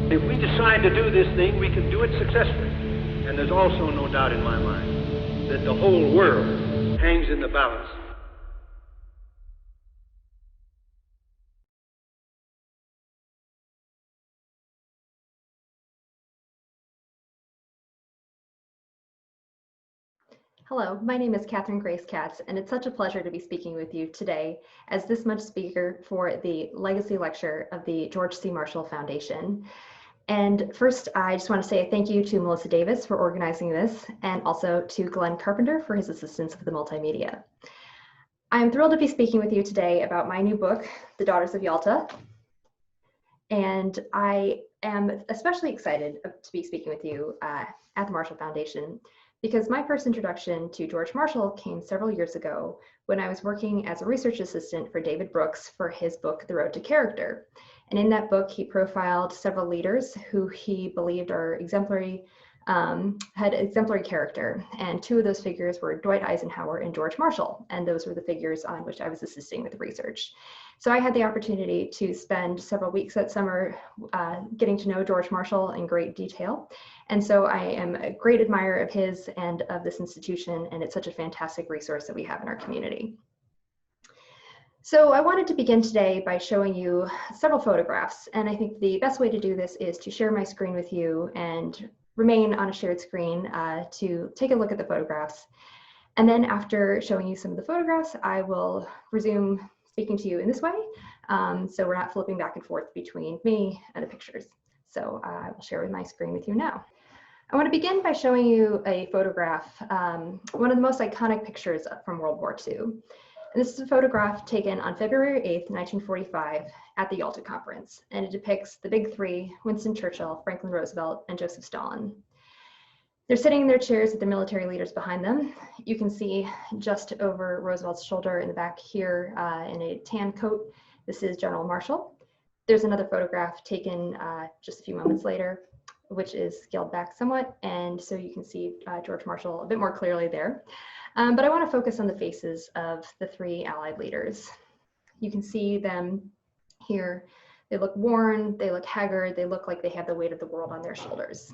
If we decide to do this thing, we can do it successfully. And there's also no doubt in my mind that the whole world hangs in the balance. Hello, my name is Grace Katz, and it's such a pleasure to be speaking with you today as this month's speaker for the Legacy Lecture of the George C. Marshall Foundation. And first, I just want to say a thank you to Melissa Davis for organizing this, and also to Glenn Carpenter for his assistance with the multimedia. I'm thrilled to be speaking with you today about my new book, The Daughters of Yalta. And I am especially excited to be speaking with you at the Marshall Foundation because my first introduction to George Marshall came several years ago when I was working as a research assistant for David Brooks for his book, The Road to Character. And in that book, he profiled several leaders who he believed are exemplary, had exemplary character. And two of those figures were Dwight Eisenhower and George Marshall. And those were the figures on which I was assisting with research. So I had the opportunity to spend several weeks that summer getting to know George Marshall in great detail. And so I am a great admirer of his and of this institution, and it's such a fantastic resource that we have in our community. So I wanted to begin today by showing you several photographs, and I think the best way to do this is to share my screen with you and remain on a shared screen to take a look at the photographs. And then after showing you some of the photographs, I will resume speaking to you in this way, so we're not flipping back and forth between me and the pictures. So I will share my screen with you now. I want to begin by showing you a photograph, one of the most iconic pictures from World War II. And this is a photograph taken on February 8th, 1945 at the Yalta Conference, and it depicts the big three, Winston Churchill, Franklin Roosevelt, and Joseph Stalin. They're sitting in their chairs with the military leaders behind them. You can see just over Roosevelt's shoulder in the back here in a tan coat, this is General Marshall. There's another photograph taken just a few moments later, which is scaled back somewhat, and so you can see George Marshall a bit more clearly there. But I want to focus on the faces of the three Allied leaders. You can see them here. They look worn, they look haggard, they look like they have the weight of the world on their shoulders.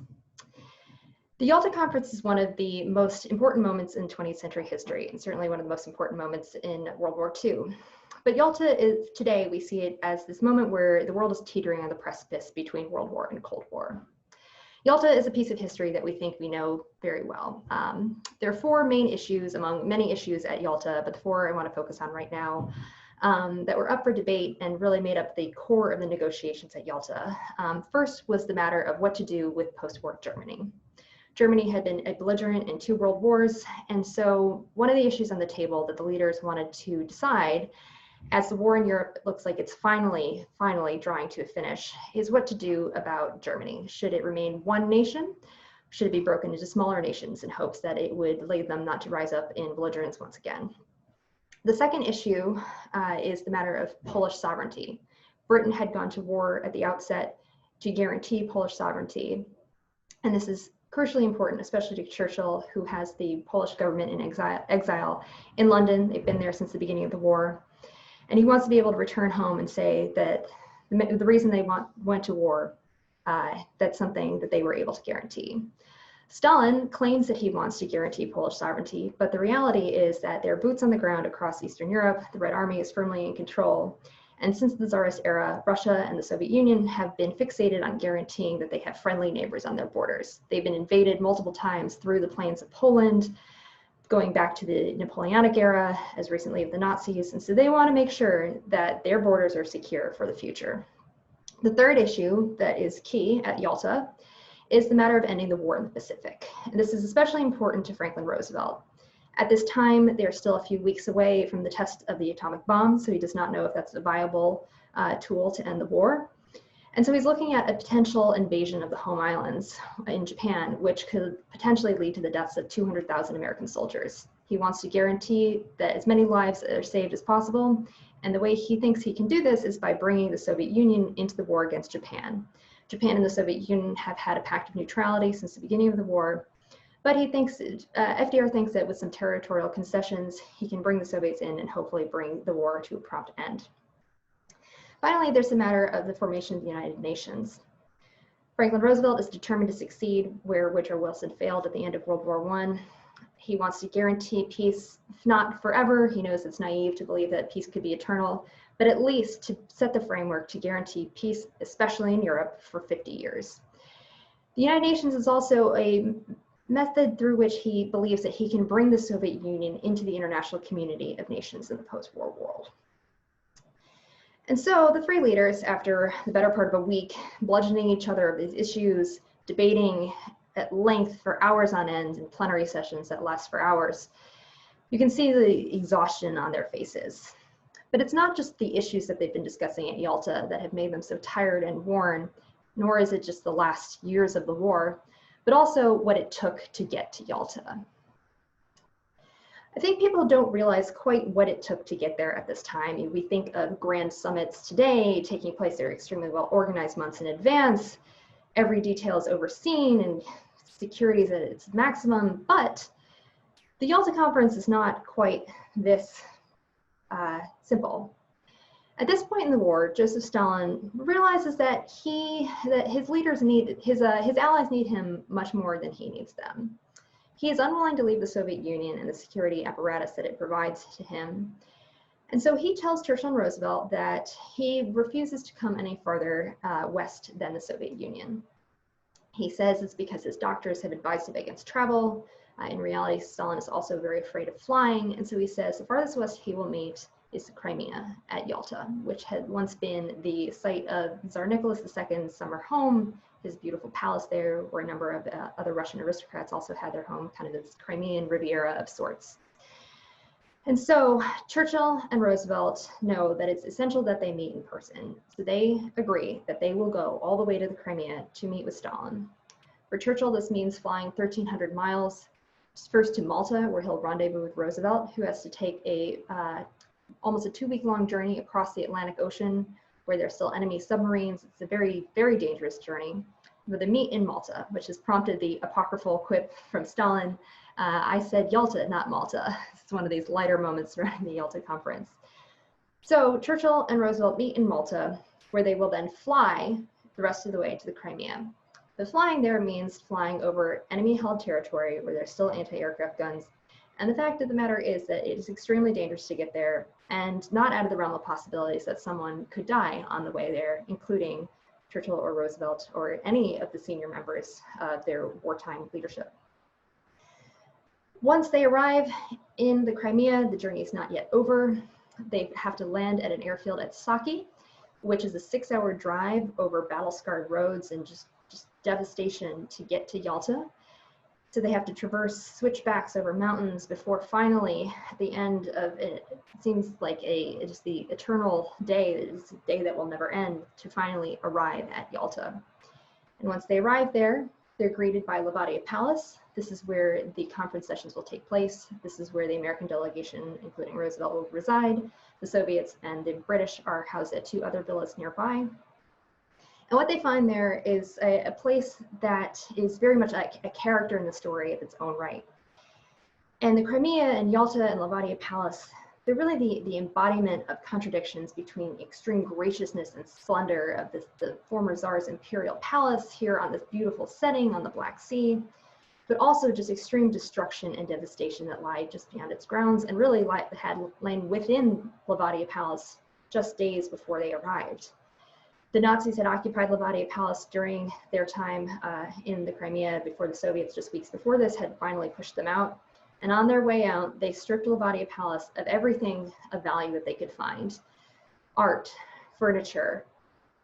The Yalta Conference is one of the most important moments in 20th century history, and certainly one of the most important moments in World War II. But Yalta is, today, we see it as this moment where the world is teetering on the precipice between World War and Cold War. Yalta is a piece of history that we think we know very well. There are four main issues among many issues at Yalta, but the four I want to focus on right now that were up for debate and really made up the core of the negotiations at Yalta. First was the matter of what to do with post-war Germany. Germany had been a belligerent in 2 world wars, and so one of the issues on the table that the leaders wanted to decide, as the war in Europe looks like it's finally drawing to a finish, is what to do about Germany. Should it remain one nation? Should it be broken into smaller nations in hopes that it would lead them not to rise up in belligerence once again? The second issue is the matter of Polish sovereignty. Britain had gone to war at the outset to guarantee Polish sovereignty, and this is crucially important, especially to Churchill, who has the Polish government in exile in London. They've been there since the beginning of the war. And he wants to be able to return home and say that the reason they went to war, that's something that they were able to guarantee. Stalin claims that he wants to guarantee Polish sovereignty, but the reality is that there are boots on the ground across Eastern Europe. The Red Army is firmly in control. And since the Tsarist era, Russia and the Soviet Union have been fixated on guaranteeing that they have friendly neighbors on their borders. They've been invaded multiple times through the plains of Poland, going back to the Napoleonic era, as recently of the Nazis. And so they want to make sure that their borders are secure for the future. The third issue that is key at Yalta is the matter of ending the war in the Pacific. And this is especially important to Franklin Roosevelt. At this time, they're still a few weeks away from the test of the atomic bomb, so he does not know if that's a viable tool to end the war. And so he's looking at a potential invasion of the home islands in Japan, which could potentially lead to the deaths of 200,000 American soldiers. He wants to guarantee that as many lives are saved as possible, and the way he thinks he can do this is by bringing the Soviet Union into the war against Japan. Japan and the Soviet Union have had a pact of neutrality since the beginning of the war, but he thinks, FDR thinks that with some territorial concessions, he can bring the Soviets in and hopefully bring the war to a prompt end. Finally, there's the matter of the formation of the United Nations. Franklin Roosevelt is determined to succeed where Woodrow Wilson failed at the end of World War I. He wants to guarantee peace, if not forever. He knows it's naive to believe that peace could be eternal, but at least to set the framework to guarantee peace, especially in Europe, for 50 years. The United Nations is also a method through which he believes that he can bring the Soviet Union into the international community of nations in the post-war world. And so the three leaders, after the better part of a week, bludgeoning each other of these issues, debating at length for hours on end in plenary sessions that last for hours, you can see the exhaustion on their faces. But it's not just the issues that they've been discussing at Yalta that have made them so tired and worn, nor is it just the last years of the war, but also what it took to get to Yalta. I think people don't realize quite what it took to get there at this time. We think of grand summits today taking place. They're extremely well organized months in advance. Every detail is overseen and security is at its maximum, but the Yalta Conference is not quite this simple. At this point in the war, Joseph Stalin realizes that his leaders need, his allies need him much more than he needs them. He is unwilling to leave the Soviet Union and the security apparatus that it provides to him. And so he tells Churchill and Roosevelt that he refuses to come any farther west than the Soviet Union. He says it's because his doctors have advised him against travel. In reality, Stalin is also very afraid of flying. And so he says the farthest west he will meet is the Crimea at Yalta, which had once been the site of Tsar Nicholas II's summer home, his beautiful palace there, where a number of other Russian aristocrats also had their home, kind of this Crimean Riviera of sorts. And so Churchill and Roosevelt know that it's essential that they meet in person. So they agree that they will go all the way to the Crimea to meet with Stalin. For Churchill, this means flying 1,300 miles, first to Malta, where he'll rendezvous with Roosevelt, who has to take almost a 2-week-long journey across the Atlantic Ocean, where there's still enemy submarines. It's a very, very dangerous journey. But they meet in Malta, which has prompted the apocryphal quip from Stalin, I said Yalta, not Malta. It's one of these lighter moments during the Yalta Conference. So Churchill and Roosevelt meet in Malta, where they will then fly the rest of the way to the Crimea. The flying there means flying over enemy-held territory where there's still anti-aircraft guns. And the fact of the matter is that it is extremely dangerous to get there, and not out of the realm of possibilities that someone could die on the way there, including Churchill or Roosevelt or any of the senior members of their wartime leadership. Once they arrive in the Crimea, the journey is not yet over. They have to land at an airfield at Saki, which is a 6-hour drive over battle-scarred roads and just devastation to get to Yalta. So they have to traverse switchbacks over mountains before finally, at the end of it, it seems like just the eternal day, it's a day that will never end, to finally arrive at Yalta. And once they arrive there, they're greeted by Lavaria Palace. This is where the conference sessions will take place. This is where the American delegation, including Roosevelt, will reside. The Soviets and the British are housed at 2 other villas nearby. And what they find there is a place that is very much like a character in the story of its own right. And the Crimea and Yalta and Lavaria Palace, they're really the embodiment of contradictions between extreme graciousness and splendor of the former Tsar's imperial palace here on this beautiful setting on the Black Sea, but also just extreme destruction and devastation that lie just beyond its grounds and really had lain within Lavaria Palace just days before they arrived. The Nazis had occupied Lavaria Palace during their time in the Crimea before the Soviets, just weeks before this, had finally pushed them out. And on their way out, they stripped Lavaria Palace of everything of value that they could find. Art, furniture,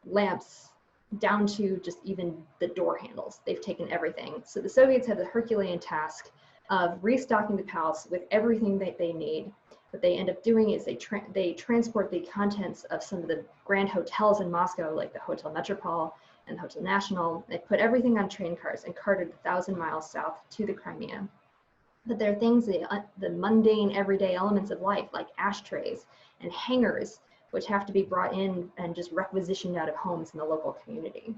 lamps, down to just even the door handles. They've taken everything. So the Soviets have the Herculean task of restocking the palace with everything that they need. What they end up doing is they transport the contents of some of the grand hotels in Moscow, like the Hotel Metropole and the Hotel National. They put everything on train cars and carted 1,000 miles south to the Crimea. But there are things, the mundane everyday elements of life, like ashtrays and hangers, which have to be brought in and just requisitioned out of homes in the local community.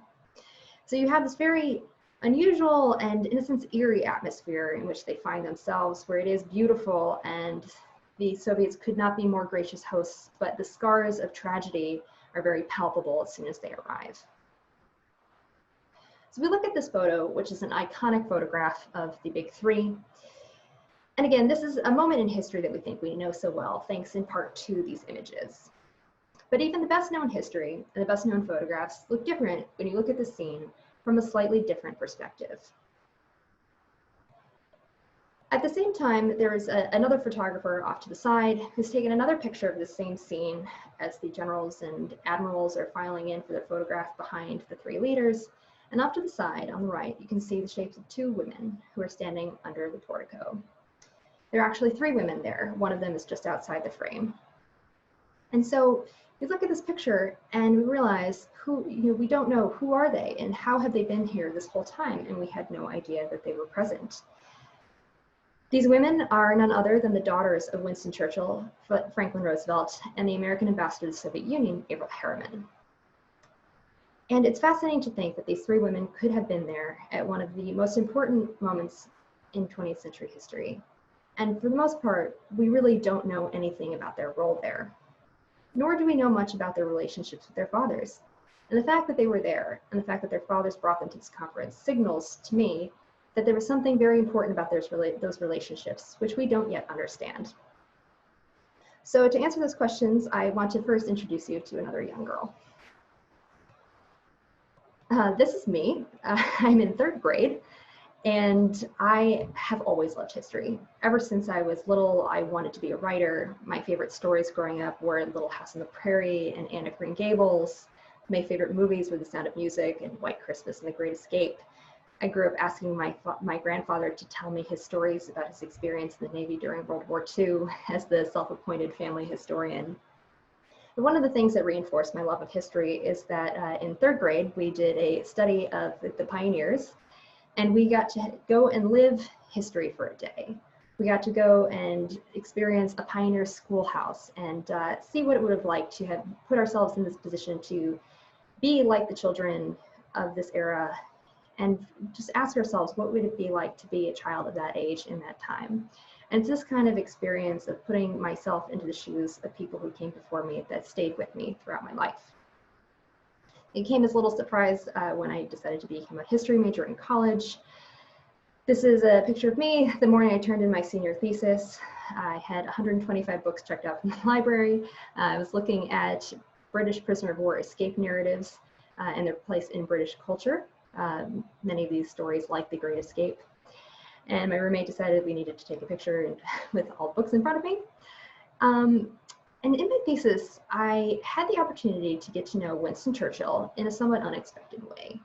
So you have this very unusual and, in a sense, eerie atmosphere in which they find themselves, where it is beautiful and the Soviets could not be more gracious hosts, but the scars of tragedy are very palpable as soon as they arrive. So we look at this photo, which is an iconic photograph of the Big Three. And again, this is a moment in history that we think we know so well, thanks in part to these images. But even the best known history and the best known photographs look different when you look at the scene from a slightly different perspective. At the same time, there is another photographer off to the side who's taken another picture of the same scene as the generals and admirals are filing in for their photograph behind the three leaders. And off to the side, on the right, you can see the shapes of two women who are standing under the portico. There are actually three women there. One of them is just outside the frame. And so we look at this picture and we realize we don't know who are they and how have they been here this whole time, and we had no idea that they were present. These women are none other than the daughters of Winston Churchill, Franklin Roosevelt, and the American ambassador to the Soviet Union, Averell Harriman. And it's fascinating to think that these three women could have been there at one of the most important moments in 20th century history. And for the most part, we really don't know anything about their role there, nor do we know much about their relationships with their fathers. And the fact that they were there and the fact that their fathers brought them to this conference signals to me that there was something very important about those relationships, which we don't yet understand. So to answer those questions, I want to first introduce you to another young girl. This is me. I'm in 3rd grade, and I have always loved history. Ever since I was little, I wanted to be a writer. My favorite stories growing up were Little House on the Prairie and Anne of Green Gables. My favorite movies were The Sound of Music and White Christmas and The Great Escape. I grew up asking my grandfather to tell me his stories about his experience in the Navy during World War II as the self-appointed family historian. But one of the things that reinforced my love of history is that in 3rd grade, we did a study of the pioneers, and we got to go and live history for a day. We got to go and experience a pioneer schoolhouse and see what it would have liked to have put ourselves in this position to be like the children of this era, and just ask ourselves, what would it be like to be a child of that age in that time? And it's this kind of experience of putting myself into the shoes of people who came before me that stayed with me throughout my life. It came as a little surprise when I decided to become a history major in college. This is a picture of me the morning I turned in my senior thesis. I had 125 books checked out from the library. I was looking at British prisoner of war escape narratives and their place in British culture. Many of these stories like The Great Escape. And my roommate decided we needed to take a picture with all the books in front of me. And in my thesis, I had the opportunity to get to know Winston Churchill in a somewhat unexpected way.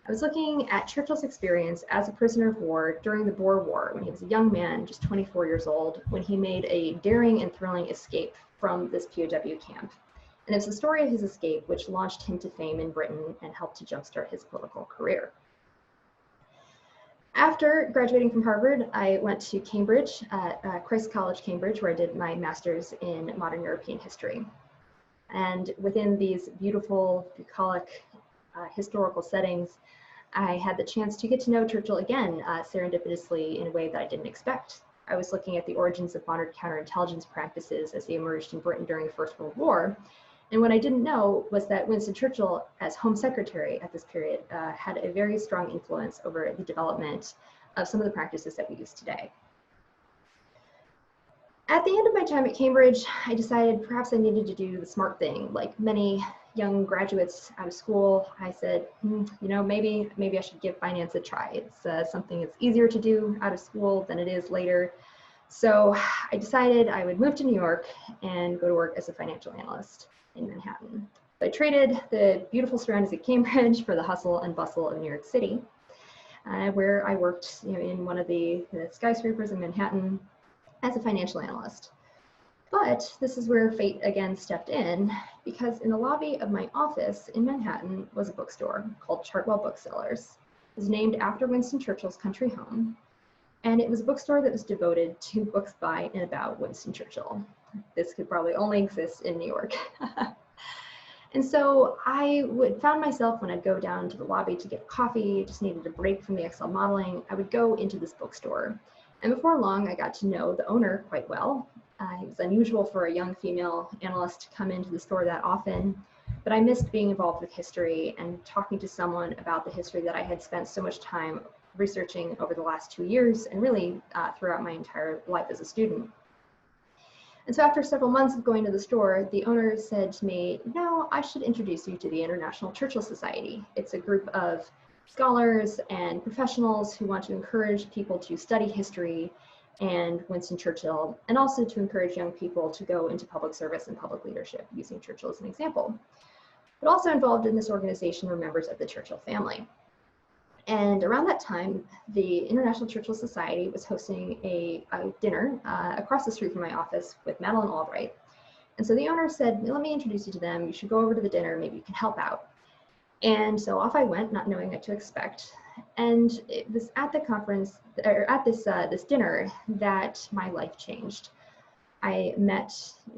I was looking at Churchill's experience as a prisoner of war during the Boer War when he was a young man, just 24 years old, when he made a daring and thrilling escape from this POW camp. And it's the story of his escape which launched him to fame in Britain and helped to jumpstart his political career. After graduating from Harvard, I went to Cambridge, Christ College, Cambridge, where I did my master's in modern European history. And within these beautiful, bucolic, historical settings, I had the chance to get to know Churchill again, serendipitously in a way that I didn't expect. I was looking at the origins of modern counterintelligence practices as they emerged in Britain during the First World War. And what I didn't know was that Winston Churchill, as Home Secretary at this period, had a very strong influence over the development of some of the practices that we use today. At the end of my time at Cambridge, I decided perhaps I needed to do the smart thing. Like many young graduates out of school, I said, maybe I should give finance a try. It's something that's easier to do out of school than it is later. So I decided I would move to New York and go to work as a financial analyst in Manhattan. So I traded the beautiful surroundings of Cambridge for the hustle and bustle of New York City, where I worked in one of the skyscrapers in Manhattan as a financial analyst. But this is where fate again stepped in, because in the lobby of my office in Manhattan was a bookstore called Chartwell Booksellers. It was named after Winston Churchill's country home, and it was a bookstore that was devoted to books by and about Winston Churchill. This could probably only exist in New York. And so I found myself, when I'd go down to the lobby to get coffee, just needed a break from the Excel modeling, I would go into this bookstore. And before long, I got to know the owner quite well. It was unusual for a young female analyst to come into the store that often, but I missed being involved with history and talking to someone about the history that I had spent so much time researching over the last 2 years and really throughout my entire life as a student. And so after several months of going to the store, the owner said to me, "No, I should introduce you to the International Churchill Society. It's a group of scholars and professionals who want to encourage people to study history and Winston Churchill, and also to encourage young people to go into public service and public leadership, using Churchill as an example." But also involved in this organization were members of the Churchill family. And around that time, the International Churchill Society was hosting a dinner across the street from my office with Madeleine Albright. And so the owner said, "Let me introduce you to them. You should go over to the dinner. Maybe you can help out." And so off I went, not knowing what to expect. And it was at the conference, or at this dinner, that my life changed. I met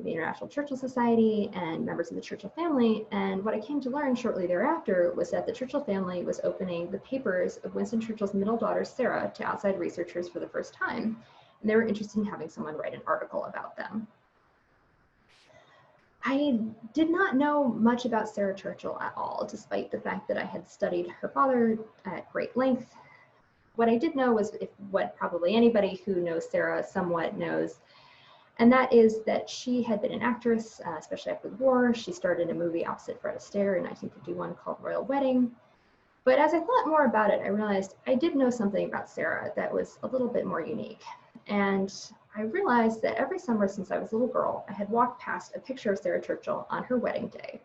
the International Churchill Society and members of the Churchill family, and what I came to learn shortly thereafter was that the Churchill family was opening the papers of Winston Churchill's middle daughter, Sarah, to outside researchers for the first time, and they were interested in having someone write an article about them. I did not know much about Sarah Churchill at all, despite the fact that I had studied her father at great length. What I did know was what probably anybody who knows Sarah somewhat knows, and that is that she had been an actress, especially after the war. She starred in a movie opposite Fred Astaire in 1951 called Royal Wedding. But as I thought more about it, I realized I did know something about Sarah that was a little bit more unique. And I realized that every summer since I was a little girl, I had walked past a picture of Sarah Churchill on her wedding day.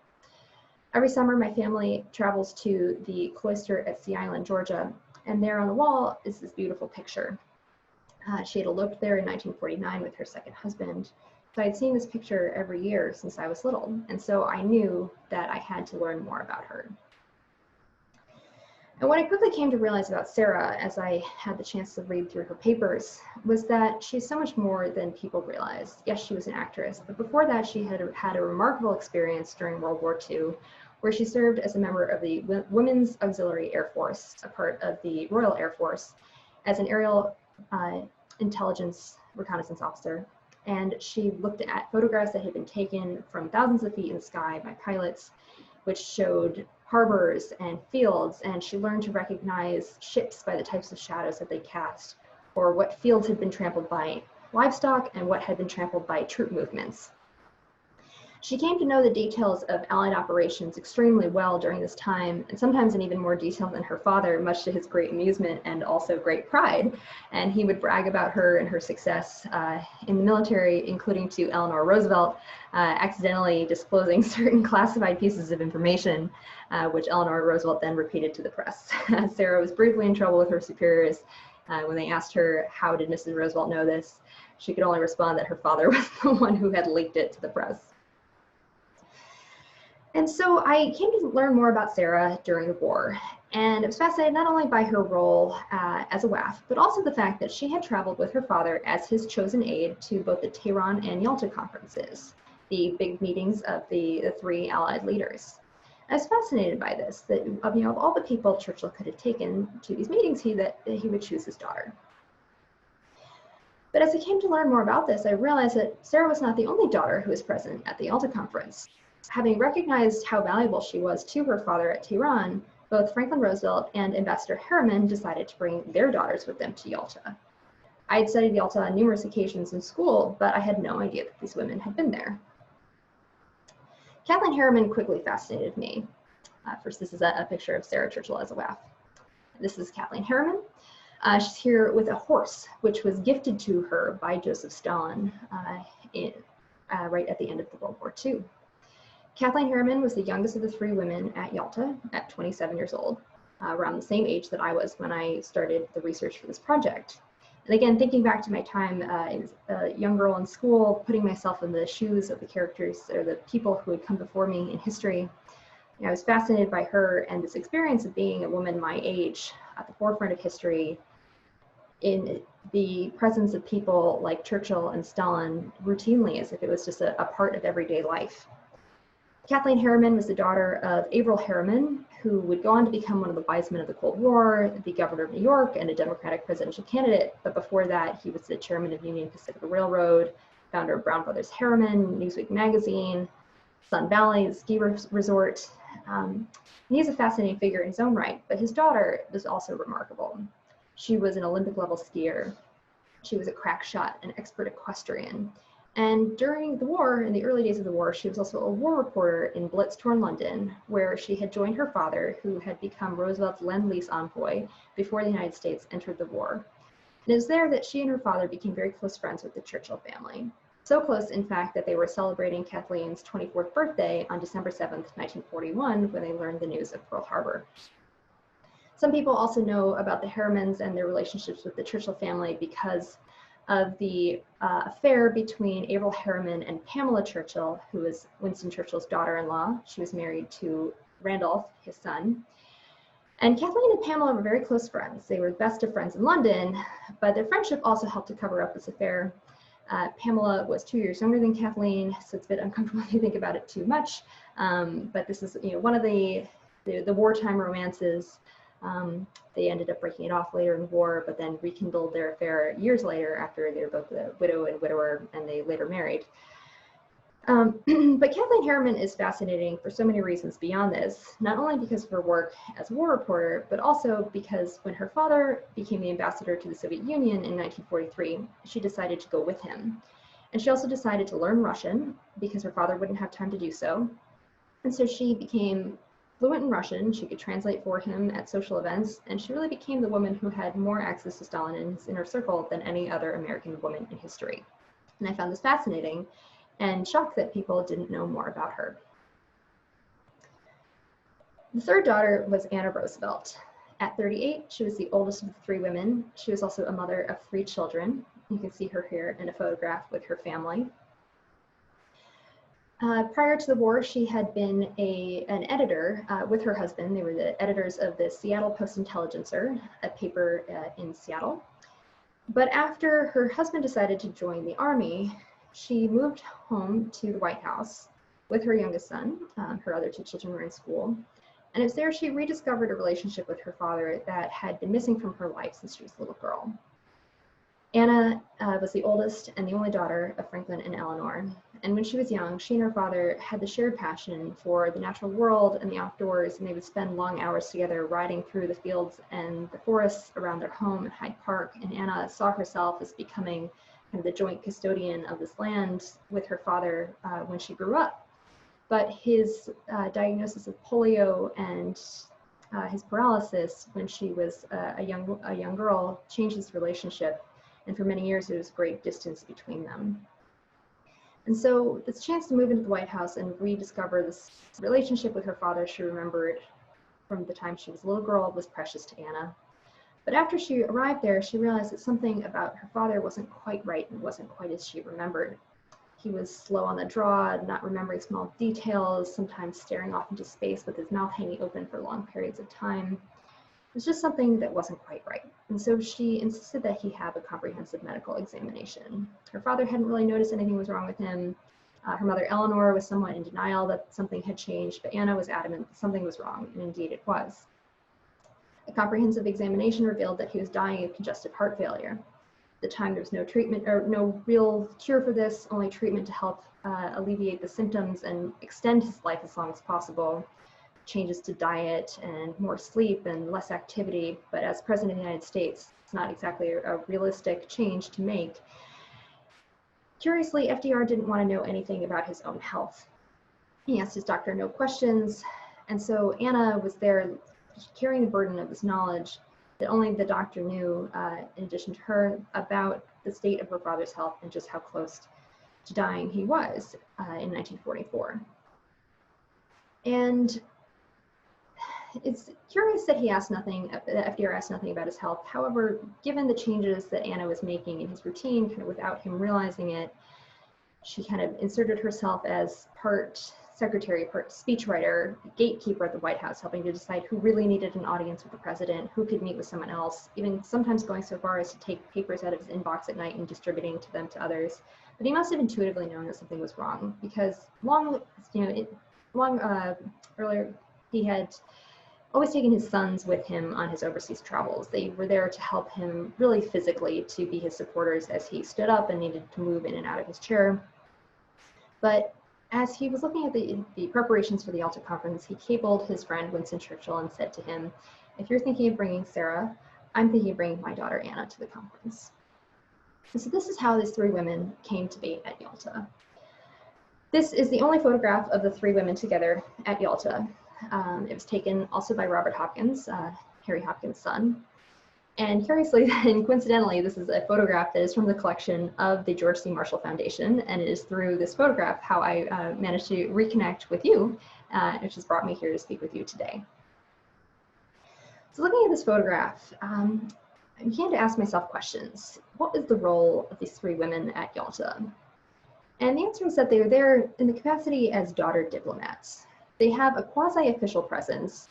Every summer, my family travels to the cloister at Sea Island, Georgia, and there on the wall is this beautiful picture. She had eloped there in 1949 with her second husband. So I had seen this picture every year since I was little, and so I knew that I had to learn more about her. And what I quickly came to realize about Sarah, as I had the chance to read through her papers, was that she's so much more than people realize. Yes, she was an actress, but before that, she had had a remarkable experience during World War II, where she served as a member of the Women's Auxiliary Air Force, a part of the Royal Air Force, as an aerial intelligence reconnaissance officer. And she looked at photographs that had been taken from thousands of feet in the sky by pilots, which showed harbors and fields, and she learned to recognize ships by the types of shadows that they cast, or what fields had been trampled by livestock and what had been trampled by troop movements. She came to know the details of Allied operations extremely well during this time, and sometimes in even more detail than her father, much to his great amusement and also great pride. And he would brag about her and her success in the military, including to Eleanor Roosevelt, accidentally disclosing certain classified pieces of information, which Eleanor Roosevelt then repeated to the press. Sarah was briefly in trouble with her superiors when they asked her, "How did Mrs. Roosevelt know this?" She could only respond that her father was the one who had leaked it to the press. And so I came to learn more about Sarah during the war, and I was fascinated not only by her role as a WAF, but also the fact that she had traveled with her father as his chosen aide to both the Tehran and Yalta conferences, the big meetings of the three Allied leaders. I was fascinated by this, that of all the people Churchill could have taken to these meetings, he would choose his daughter. But as I came to learn more about this, I realized that Sarah was not the only daughter who was present at the Yalta Conference. Having recognized how valuable she was to her father at Tehran, both Franklin Roosevelt and Ambassador Harriman decided to bring their daughters with them to Yalta. I had studied Yalta on numerous occasions in school, but I had no idea that these women had been there. Kathleen Harriman quickly fascinated me. First, this is a picture of Sarah Churchill as a WAF. This is Kathleen Harriman. She's here with a horse, which was gifted to her by Joseph Stalin right at the end of the World War II. Kathleen Harriman was the youngest of the three women at Yalta at 27 years old, around the same age that I was when I started the research for this project. And again, thinking back to my time as a young girl in school, putting myself in the shoes of the characters or the people who had come before me in history, I was fascinated by her and this experience of being a woman my age at the forefront of history in the presence of people like Churchill and Stalin routinely, as if it was just a part of everyday life. Kathleen Harriman was the daughter of Averell Harriman, who would go on to become one of the wise men of the Cold War, the governor of New York, and a Democratic presidential candidate. But before that, he was the chairman of Union Pacific Railroad, founder of Brown Brothers Harriman, Newsweek magazine, Sun Valley, the ski resort. He's a fascinating figure in his own right, but his daughter was also remarkable. She was an Olympic-level skier. She was a crack shot, an expert equestrian. And during the war, in the early days of the war, she was also a war reporter in Blitz-torn London, where she had joined her father, who had become Roosevelt's Lend-Lease envoy before the United States entered the war. And it was there that she and her father became very close friends with the Churchill family. So close, in fact, that they were celebrating Kathleen's 24th birthday on December 7th, 1941, when they learned the news of Pearl Harbor. Some people also know about the Harrimans and their relationships with the Churchill family because of the affair between Averell Harriman and Pamela Churchill, who was Winston Churchill's daughter-in-law. She was married to Randolph, his son. And Kathleen and Pamela were very close friends. They were the best of friends in London, but their friendship also helped to cover up this affair. Pamela was 2 years younger than Kathleen, so it's a bit uncomfortable if you think about it too much. But this is, one of the wartime romances. They ended up breaking it off later in war, but then rekindled their affair years later after they were both a widow and widower, and they later married. But Kathleen Harriman is fascinating for so many reasons beyond this, not only because of her work as a war reporter, but also because when her father became the ambassador to the Soviet Union in 1943, she decided to go with him. And she also decided to learn Russian because her father wouldn't have time to do so. And so she became fluent in Russian. She could translate for him at social events, and she really became the woman who had more access to Stalin in his inner circle than any other American woman in history. And I found this fascinating and shocked that people didn't know more about her. The third daughter was Anna Roosevelt. At 38, she was the oldest of the three women. She was also a mother of 3 children. You can see her here in a photograph with her family. Prior to the war, she had been an editor with her husband. They were the editors of the Seattle Post-Intelligencer, a paper in Seattle. But after her husband decided to join the Army, she moved home to the White House with her youngest son. Her other 2 children were in school. And it was there she rediscovered a relationship with her father that had been missing from her life since she was a little girl. Anna was the oldest and the only daughter of Franklin and Eleanor. And when she was young, she and her father had the shared passion for the natural world and the outdoors, and they would spend long hours together riding through the fields and the forests around their home in Hyde Park. And Anna saw herself as becoming kind of the joint custodian of this land with her father when she grew up. But his diagnosis of polio and his paralysis when she was a young girl changed this relationship. And for many years, there was great distance between them. And so this chance to move into the White House and rediscover this relationship with her father she remembered from the time she was a little girl was precious to Anna. But after she arrived there, she realized that something about her father wasn't quite right and wasn't quite as she remembered. He was slow on the draw, not remembering small details, sometimes staring off into space with his mouth hanging open for long periods of time. It was just something that wasn't quite right. And so she insisted that he have a comprehensive medical examination. Her father hadn't really noticed anything was wrong with him. Her mother, Eleanor, was somewhat in denial that something had changed, but Anna was adamant that something was wrong, and indeed it was. A comprehensive examination revealed that he was dying of congestive heart failure. At the time, there was no treatment or no real cure for this, only treatment to help alleviate the symptoms and extend his life as long as possible. Changes to diet and more sleep and less activity, but as President of the United States, it's not exactly a realistic change to make. Curiously, FDR didn't want to know anything about his own health. He asked his doctor no questions, and so Anna was there carrying the burden of this knowledge that only the doctor knew, in addition to her, about the state of her father's health and just how close to dying he was in 1944. And it's curious that FDR asked nothing about his health. However, given the changes that Anna was making in his routine, kind of without him realizing it, she kind of inserted herself as part secretary, part speechwriter, gatekeeper at the White House, helping to decide who really needed an audience with the president, who could meet with someone else, even sometimes going so far as to take papers out of his inbox at night and distributing them to others. But he must have intuitively known that something was wrong, because earlier he had always taken his sons with him on his overseas travels. They were there to help him really physically, to be his supporters as he stood up and needed to move in and out of his chair. But As he was looking at the preparations for the Yalta Conference, he cabled his friend Winston Churchill and said to him, "If you're thinking of bringing Sarah, I'm thinking of bringing my daughter Anna to the conference." And so this is how these three women came to be at Yalta. This is the only photograph of the three women together at Yalta. It was taken also by Robert Hopkins, Harry Hopkins' son. And curiously and coincidentally, this is a photograph that is from the collection of the George C. Marshall Foundation, and it is through this photograph how I managed to reconnect with you, which has brought me here to speak with you today. So looking at this photograph, I began to ask myself questions. What is the role of these three women at Yalta? And the answer is that they are there in the capacity as daughter diplomats. They have a quasi-official presence,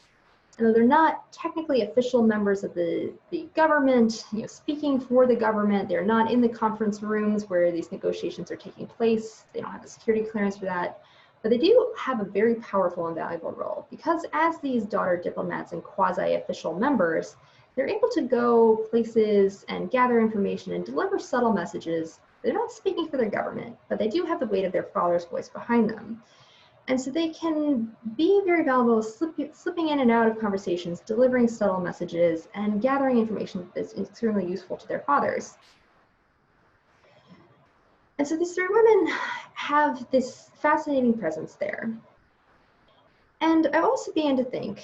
and though they're not technically official members of the government, speaking for the government, they're not in the conference rooms where these negotiations are taking place. They don't have a security clearance for that, but they do have a very powerful and valuable role because as these daughter diplomats and quasi-official members, they're able to go places and gather information and deliver subtle messages. They're not speaking for their government, but they do have the weight of their father's voice behind them. And so they can be very valuable, slipping in and out of conversations, delivering subtle messages, and gathering information that's extremely useful to their fathers. And so these three women have this fascinating presence there. And I also began to think,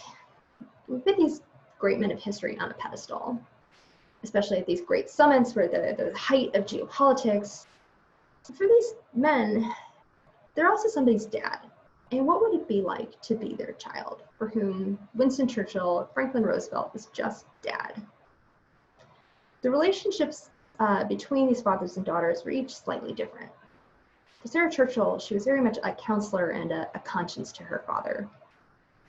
we put these great men of history on a pedestal, especially at these great summits where the height of geopolitics. For these men, they're also somebody's dad. And what would it be like to be their child, for whom Winston Churchill, Franklin Roosevelt was just dad? The relationships between these fathers and daughters were each slightly different. For Sarah Churchill, she was very much a counselor and a conscience to her father.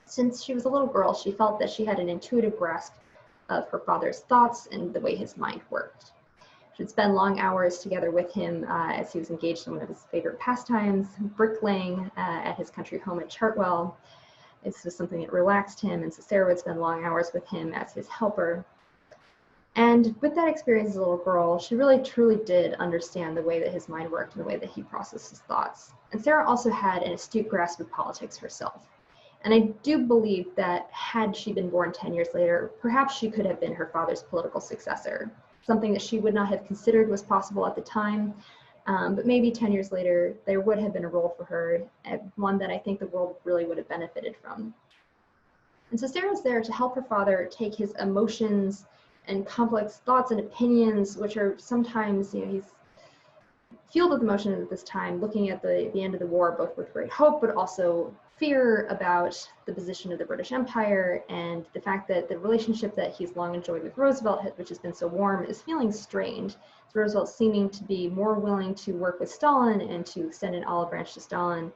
Since she was a little girl, she felt that she had an intuitive grasp of her father's thoughts and the way his mind worked. She'd spend long hours together with him as he was engaged in one of his favorite pastimes, bricklaying at his country home at Chartwell. This was something that relaxed him, and so Sarah would spend long hours with him as his helper. And with that experience as a little girl, she really truly did understand the way that his mind worked and the way that he processed his thoughts. And Sarah also had an astute grasp of politics herself. And I do believe that had she been born 10 years later, perhaps she could have been her father's political successor. Something that she would not have considered was possible at the time, but maybe 10 years later, there would have been a role for her, one that I think the world really would have benefited from. And so Sarah's there to help her father take his emotions and complex thoughts and opinions, which are sometimes, he's fueled with emotion at this time, looking at the end of the war, both with great hope, but also fear about the position of the British Empire and the fact that the relationship that he's long enjoyed with Roosevelt, which has been so warm, is feeling strained. Roosevelt seeming to be more willing to work with Stalin and to extend an olive branch to Stalin,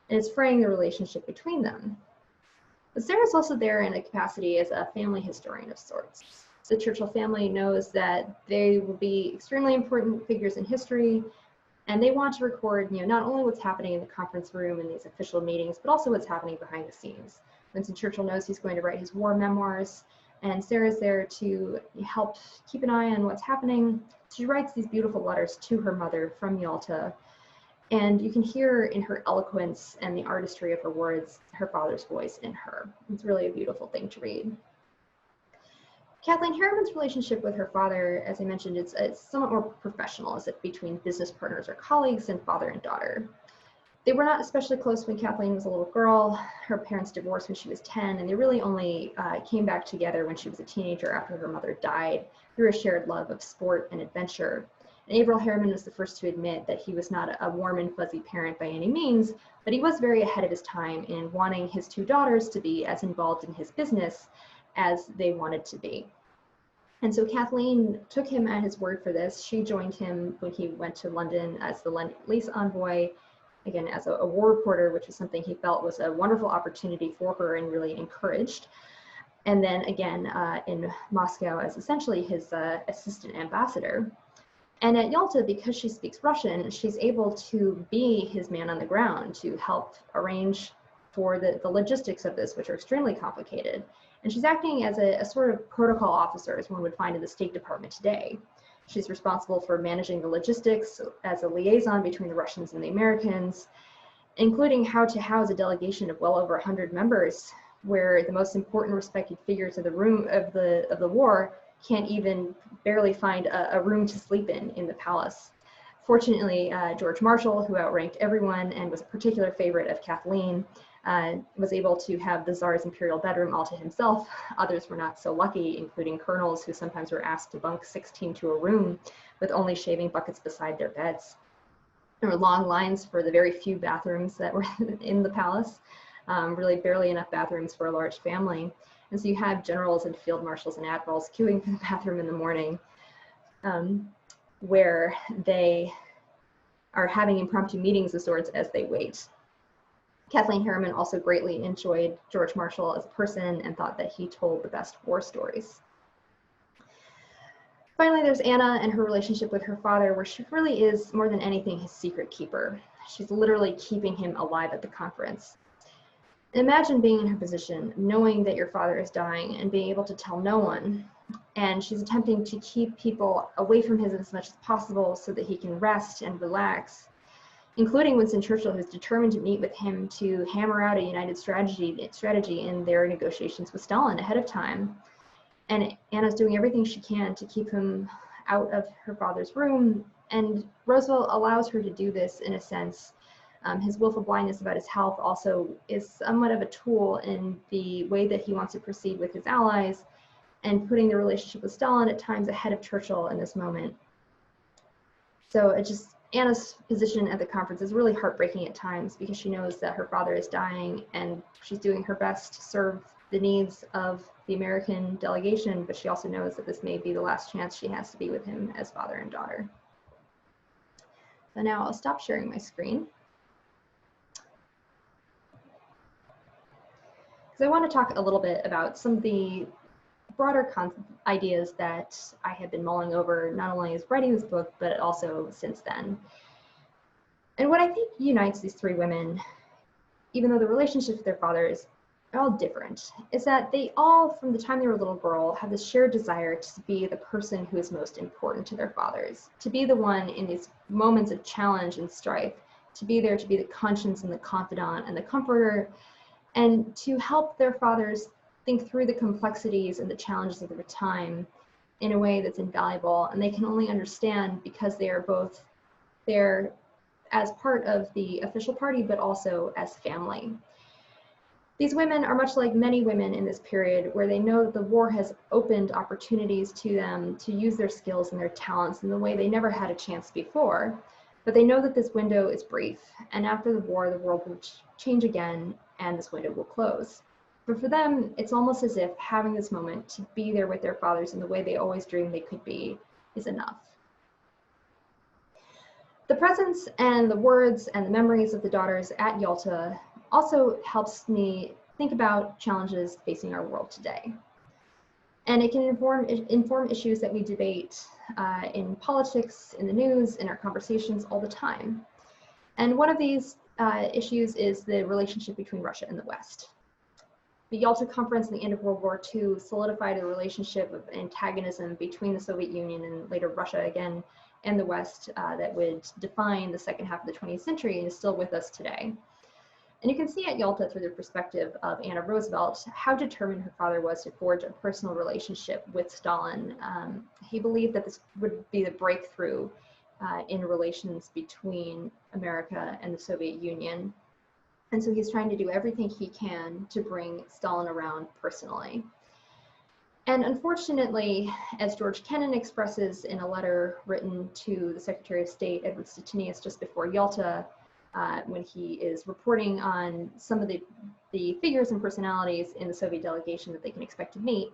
and it's fraying the relationship between them. But Sarah's also there in a capacity as a family historian of sorts. The Churchill family knows that they will be extremely important figures in history, and they want to record, not only what's happening in the conference room and these official meetings, but also what's happening behind the scenes. Winston Churchill knows he's going to write his war memoirs, and Sarah's there to help keep an eye on what's happening. She writes these beautiful letters to her mother from Yalta, and you can hear in her eloquence and the artistry of her words, her father's voice in her. It's really a beautiful thing to read. Kathleen Harriman's relationship with her father, as I mentioned, it's somewhat more professional, as if between business partners or colleagues and father and daughter. They were not especially close when Kathleen was a little girl. Her parents divorced when she was 10, and they really only came back together when she was a teenager after her mother died through a shared love of sport and adventure. And Averell Harriman was the first to admit that he was not a warm and fuzzy parent by any means, but he was very ahead of his time in wanting his two daughters to be as involved in his business as they wanted to be. And so Kathleen took him at his word for this. She joined him when he went to London as the Lend-Lease envoy, again, as a war reporter, which was something he felt was a wonderful opportunity for her and really encouraged. And then again, in Moscow as essentially his assistant ambassador. And at Yalta, because she speaks Russian, she's able to be his man on the ground to help arrange for the logistics of this, which are extremely complicated. And she's acting as a sort of protocol officer, as one would find in the State Department today. She's responsible for managing the logistics as a liaison between the Russians and the Americans. including how to house a delegation of well over 100 members, where the most important respected figures of the war can't even barely find a room to sleep in the palace. Fortunately, George Marshall, who outranked everyone and was a particular favorite of Kathleen, was able to have the Tsar's imperial bedroom all to himself. Others were not so lucky, including colonels who sometimes were asked to bunk 16 to a room with only shaving buckets beside their beds. There were long lines for the very few bathrooms that were in the palace, really barely enough bathrooms for a large family. And so you have generals and field marshals and admirals queuing for the bathroom in the morning, where they are having impromptu meetings of sorts as they wait. Kathleen Harriman also greatly enjoyed George Marshall as a person and thought that he told the best war stories. Finally, there's Anna and her relationship with her father, where she really is, more than anything, his secret keeper. She's literally keeping him alive at the conference. Imagine being in her position, knowing that your father is dying and being able to tell no one. And she's attempting to keep people away from him as much as possible so that he can rest and relax, including Winston Churchill, who's determined to meet with him to hammer out a united strategy in their negotiations with Stalin ahead of time. And Anna's doing everything she can to keep him out of her father's room, and Roosevelt allows her to do this in a sense. His willful blindness about his health also is somewhat of a tool in the way that he wants to proceed with his allies, and putting the relationship with Stalin at times ahead of Churchill in this moment. So Anna's position at the conference is really heartbreaking at times, because she knows that her father is dying and she's doing her best to serve the needs of the American delegation, but she also knows that this may be the last chance she has to be with him as father and daughter. So now I'll stop sharing my screen, because I want to talk a little bit about some of the broader ideas that I have been mulling over, not only as writing this book, but also since then. And what I think unites these three women, even though the relationship with their fathers are all different, is that they all, from the time they were a little girl, have this shared desire to be the person who is most important to their fathers, to be the one in these moments of challenge and strife, to be there to be the conscience and the confidant and the comforter, and to help their fathers think through the complexities and the challenges of their time in a way that's invaluable, and they can only understand because they are both there as part of the official party, but also as family. These women are much like many women in this period, where they know that the war has opened opportunities to them to use their skills and their talents in the way they never had a chance before, but they know that this window is brief, and after the war, the world will change again, and this window will close. But for them, it's almost as if having this moment to be there with their fathers in the way they always dreamed they could be is enough. The presence and the words and the memories of the daughters at Yalta also helps me think about challenges facing our world today. And it can inform issues that we debate in politics, in the news, in our conversations all the time. And one of these issues is the relationship between Russia and the West. The Yalta Conference and the end of World War II solidified a relationship of antagonism between the Soviet Union and later Russia again and the West that would define the second half of the 20th century and is still with us today. And you can see at Yalta, through the perspective of Anna Roosevelt, how determined her father was to forge a personal relationship with Stalin. He believed that this would be the breakthrough in relations between America and the Soviet Union. And so he's trying to do everything he can to bring Stalin around personally. And unfortunately, as George Kennan expresses in a letter written to the Secretary of State, Edward Stettinius, just before Yalta, when he is reporting on some of the figures and personalities in the Soviet delegation that they can expect to meet,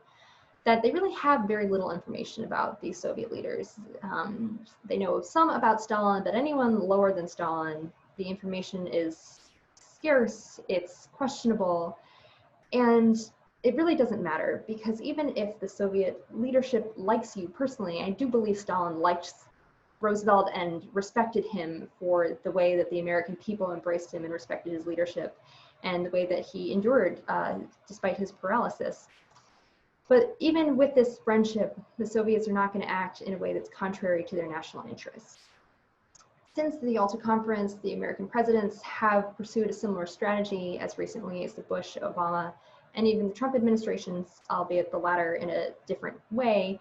that they really have very little information about these Soviet leaders. They know some about Stalin, but anyone lower than Stalin, the information is scarce, it's questionable, and it really doesn't matter, because even if the Soviet leadership likes you personally, I do believe Stalin liked Roosevelt and respected him for the way that the American people embraced him and respected his leadership, and the way that he endured despite his paralysis. But even with this friendship, the Soviets are not going to act in a way that's contrary to their national interests. Since the Yalta Conference, the American presidents have pursued a similar strategy as recently as the Bush, Obama, and even the Trump administrations, albeit the latter in a different way,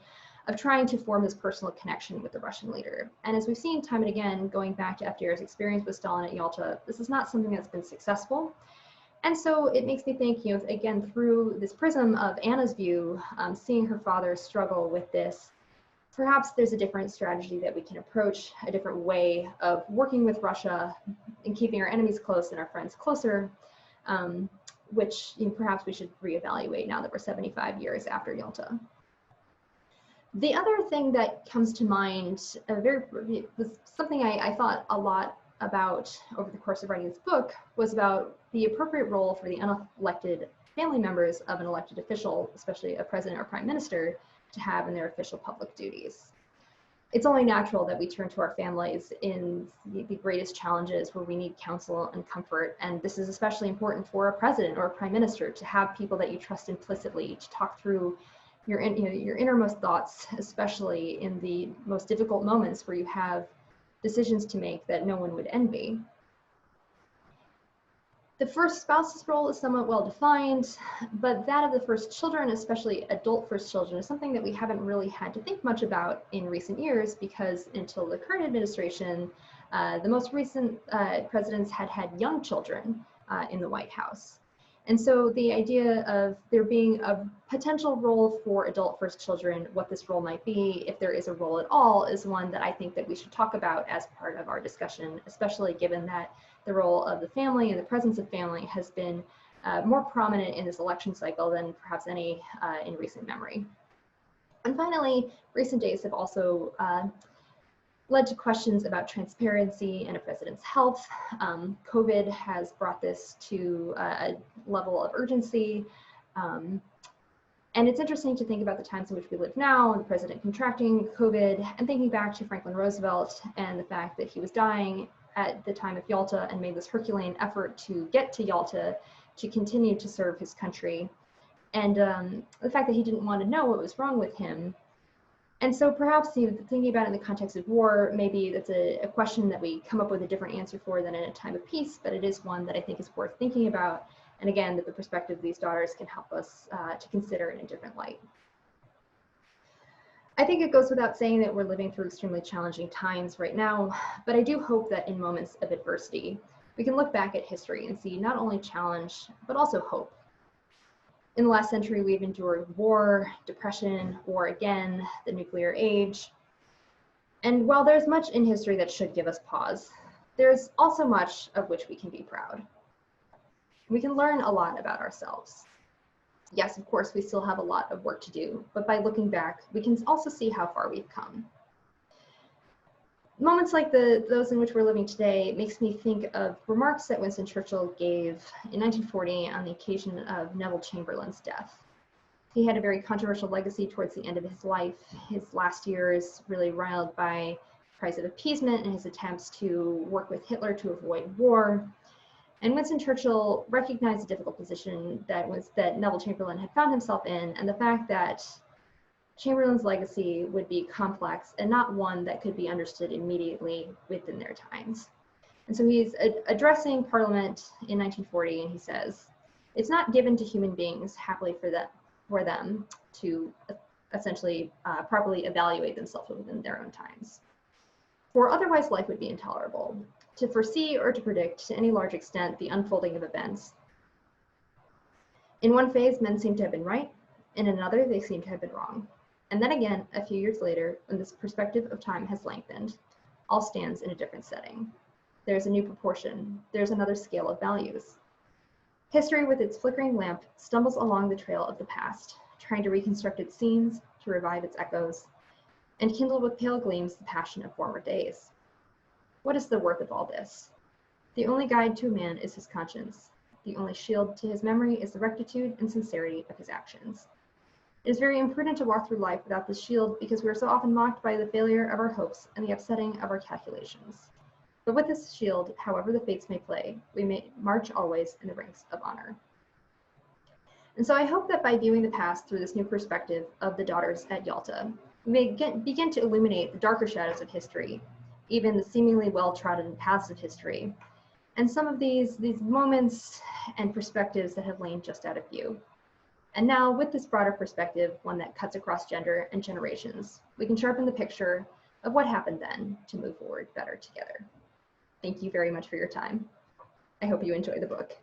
of trying to form this personal connection with the Russian leader. And as we've seen time and again, going back to FDR's experience with Stalin at Yalta, this is not something that's been successful. And so it makes me think, again, through this prism of Anna's view, seeing her father struggle with this, perhaps there's a different strategy that we can approach, a different way of working with Russia and keeping our enemies close and our friends closer, which perhaps we should reevaluate now that we're 75 years after Yalta. The other thing that comes to mind, was something I thought a lot about over the course of writing this book, was about the appropriate role for the unelected family members of an elected official, especially a president or prime minister, to have in their official public duties. It's only natural that we turn to our families in the greatest challenges where we need counsel and comfort. And this is especially important for a president or a prime minister, to have people that you trust implicitly to talk through your innermost thoughts, especially in the most difficult moments where you have decisions to make that no one would envy. The first spouse's role is somewhat well defined, but that of the first children, especially adult first children, is something that we haven't really had to think much about in recent years, because until the current administration, the most recent presidents had young children in the White House. And so the idea of there being a potential role for adult first children, what this role might be, if there is a role at all, is one that I think that we should talk about as part of our discussion, especially given that the role of the family and the presence of family has been more prominent in this election cycle than perhaps any in recent memory. And finally, recent days have also led to questions about transparency and a president's health. COVID has brought this to a level of urgency. And it's interesting to think about the times in which we live now, and the president contracting COVID, and thinking back to Franklin Roosevelt and the fact that he was dying at the time of Yalta and made this Herculean effort to get to Yalta to continue to serve his country. And the fact that he didn't want to know what was wrong with him. And so perhaps thinking about it in the context of war, maybe that's a question that we come up with a different answer for than in a time of peace, but it is one that I think is worth thinking about. And again, that the perspective of these daughters can help us to consider in a different light. I think it goes without saying that we're living through extremely challenging times right now, but I do hope that in moments of adversity, we can look back at history and see not only challenge, but also hope. In the last century, we've endured war, depression, war again, the nuclear age. And while there's much in history that should give us pause, there's also much of which we can be proud. We can learn a lot about ourselves. Yes, of course, we still have a lot of work to do, but by looking back, we can also see how far we've come. Moments like those in which we're living today makes me think of remarks that Winston Churchill gave in 1940 on the occasion of Neville Chamberlain's death. He had a very controversial legacy towards the end of his life. His last years really riled by cries of appeasement and his attempts to work with Hitler to avoid war. And Winston Churchill recognized the difficult position that Neville Chamberlain had found himself in, and the fact that Chamberlain's legacy would be complex and not one that could be understood immediately within their times. And so he's addressing Parliament in 1940, and he says, "It's not given to human beings, happily for them, to essentially properly evaluate themselves within their own times. For otherwise life would be intolerable, to foresee or to predict to any large extent the unfolding of events. In one phase, men seem to have been right, in another, they seem to have been wrong. And then again, a few years later, when this perspective of time has lengthened, all stands in a different setting. There's a new proportion, there's another scale of values. History with its flickering lamp stumbles along the trail of the past, trying to reconstruct its scenes, to revive its echoes, and kindle with pale gleams the passion of former days. What is the worth of all this? The only guide to a man is his conscience. The only shield to his memory is the rectitude and sincerity of his actions. It is very imprudent to walk through life without this shield because we are so often mocked by the failure of our hopes and the upsetting of our calculations. But with this shield, however the fates may play, we may march always in the ranks of honor." And so I hope that by viewing the past through this new perspective of the daughters at Yalta, we may begin to illuminate the darker shadows of history even the seemingly well-trodden paths of history, and some of these moments and perspectives that have lain just out of view. And now, with this broader perspective, one that cuts across gender and generations, we can sharpen the picture of what happened then to move forward better together. Thank you very much for your time. I hope you enjoy the book.